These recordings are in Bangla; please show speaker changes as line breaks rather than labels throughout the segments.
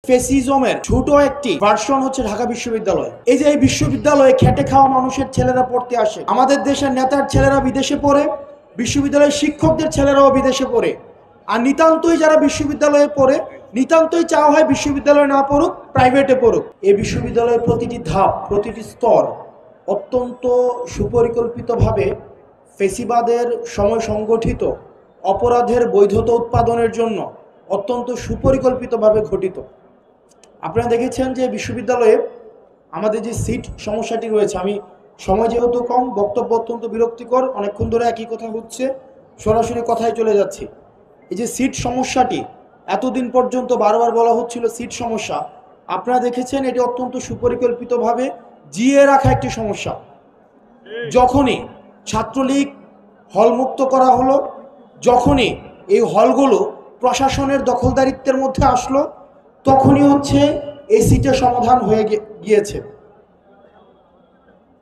ফেসিজমের ছোট একটি ভার্সন হচ্ছে ঢাকা বিশ্ববিদ্যালয়। এই যে এই বিশ্ববিদ্যালয়ে খেটে খাওয়া মানুষের ছেলেরা পড়তে আসে, আমাদের দেশের নেতার ছেলেরা বিদেশে পড়ে, বিশ্ববিদ্যালয়ের শিক্ষকদের ছেলেরাও বিদেশে পড়ে। আর নিতান্তই যারা বিশ্ববিদ্যালয়ে পড়ে, নিতান্তই চাওয়া হয় বিশ্ববিদ্যালয়ে না পড়ুক, প্রাইভেটে পড়ুক। এই বিশ্ববিদ্যালয়ের প্রতিটি ধাপ, প্রতিটি স্তর অত্যন্ত সুপরিকল্পিতভাবে ফেসিবাদের সময় সংগঠিত অপরাধের বৈধতা উৎপাদনের জন্য অত্যন্ত সুপরিকল্পিতভাবে ঘটিত। আপনারা দেখেছেন যে বিশ্ববিদ্যালয়ে আমাদের যে সিট সমস্যাটি রয়েছে, আমি সময় যেহেতু কম, বক্তব্য অত্যন্ত বিরক্তিকর, অনেকক্ষণ ধরে একই কথা হচ্ছে, সরাসরি কথায় চলে যাচ্ছি। এই যে সিট সমস্যাটি এতদিন পর্যন্ত বারবার বলা হচ্ছিল সিট সমস্যা, আপনারা দেখেছেন এটি অত্যন্ত সুপরিকল্পিতভাবে জিয়ে রাখা একটি সমস্যা। যখনই ছাত্রলীগ হলমুক্ত করা হলো, যখনই এই হলগুলো প্রশাসনের দখলদারিত্বের মধ্যে আসলো, তখনই হচ্ছে এই সিটের সমাধান হয়ে গিয়েছে।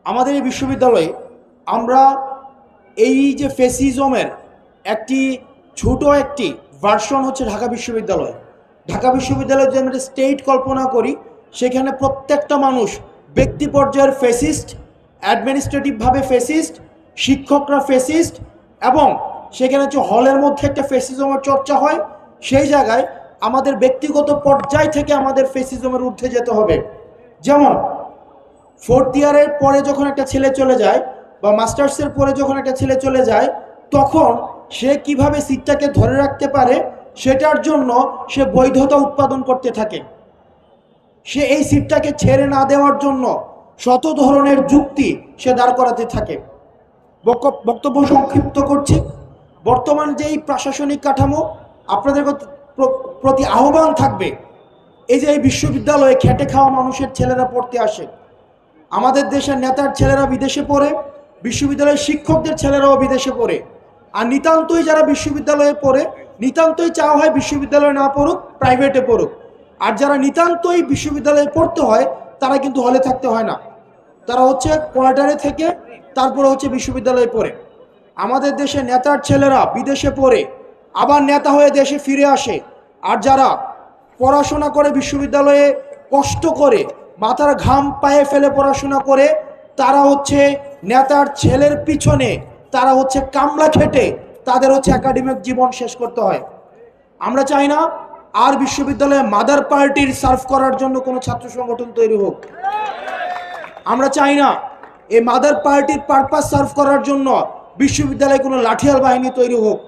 আমাদের এই বিশ্ববিদ্যালয়ে আমরা এই যে ফেসিজমের একটি ছোট একটি ভার্সন হচ্ছে ঢাকা বিশ্ববিদ্যালয়। ঢাকা বিশ্ববিদ্যালয়ে যে আমরা স্টেট কল্পনা করি, সেখানে প্রত্যেকটা মানুষ ব্যক্তি পর্যায়ের ফেসিস্ট, অ্যাডমিনিস্ট্রেটিভভাবে ফেসিস্ট, শিক্ষকরা ফেসিস্ট, এবং সেখানে যে হলের মধ্যে একটা ফেসিজমের চর্চা হয়, সেই জায়গায় আমাদের ব্যক্তিগত পর্যায় থেকে আমাদের ফেসিজমের ঊর্ধ্বে যেতে হবে। যেমন ফোর্থ ইয়ারের পরে যখন একটা ছেলে চলে যায়, বা মাস্টার্সের পরে যখন একটা ছেলে চলে যায়, তখন সে কিভাবে সিটটাকে ধরে রাখতে পারে সেটার জন্য সে বৈধতা উৎপাদন করতে থাকে। সে এই সিটটাকে ছেড়ে না দেওয়ার জন্য শত ধরনের যুক্তি সে দাঁড় করাতে থাকে। বক্তব্য সংক্ষিপ্ত করছি। বর্তমান যে এই প্রশাসনিক কাঠামো, আপনাদের প্রতি আহ্বান থাকবে, এই যে এই বিশ্ববিদ্যালয়ে খেটে খাওয়া মানুষের ছেলেরা পড়তে আসে, আমাদের দেশের নেতার ছেলেরা বিদেশে পড়ে, বিশ্ববিদ্যালয়ের শিক্ষকদের ছেলেরাও বিদেশে পড়ে। আর নিতান্তই যারা বিশ্ববিদ্যালয়ে পড়ে, নিতান্তই চাওয়া হয় বিশ্ববিদ্যালয়ে না পড়ুক, প্রাইভেটে পড়ুক। আর যারা নিতান্তই বিশ্ববিদ্যালয়ে পড়তে হয়, তারা কিন্তু হলে থাকতে হয় না, তারা হচ্ছে কোয়ার্টারে থেকে তারপরে হচ্ছে বিশ্ববিদ্যালয়ে পড়ে। আমাদের দেশে নেতার ছেলেরা বিদেশে পড়ে আবার নেতা হয়ে দেশে ফিরে আসে। আর যারা পড়াশোনা করে বিশ্ববিদ্যালয়ে কষ্ট করে মাথার ঘাম পায়ে ফেলে পড়াশোনা করে, তারা হচ্ছে নেতার ছেলের পিছনে, তারা হচ্ছে কামলা খেটে তাদের হচ্ছে একাডেমিক জীবন শেষ করতে হয়। আমরা চাই না আর বিশ্ববিদ্যালয়ে মাদার পার্টির সার্ভ করার জন্য কোনো ছাত্র সংগঠন তৈরি হোক। আমরা চাই না এই মাদার পার্টির পারপাস সার্ভ করার জন্য বিশ্ববিদ্যালয়ে কোনো লাঠিয়াল বাহিনী তৈরি হোক।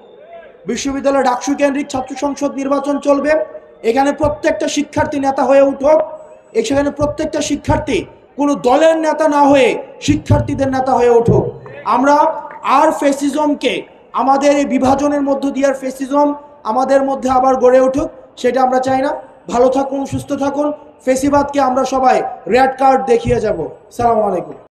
বিশ্ববিদ্যালয়ে ডাকসু কেন্দ্রিক ছাত্র সংসদ নির্বাচন চলবে, এখানে প্রত্যেকটা শিক্ষার্থী নেতা হয়ে উঠুক। এখানে প্রত্যেকটা শিক্ষার্থী কোনো দলের নেতা না হয়ে শিক্ষার্থীদের নেতা হয়ে উঠুক। আমরা আর ফেসিজমকে, আমাদের এই বিভাজনের মধ্য দিয়ে আর ফেসিজম আমাদের মধ্যে আবার গড়ে উঠুক, সেটা আমরা চাই না। ভালো থাকুন, সুস্থ থাকুন। ফেসিবাদকে আমরা সবাই রেড কার্ড দেখিয়ে যাব। সালামু আলাইকুম।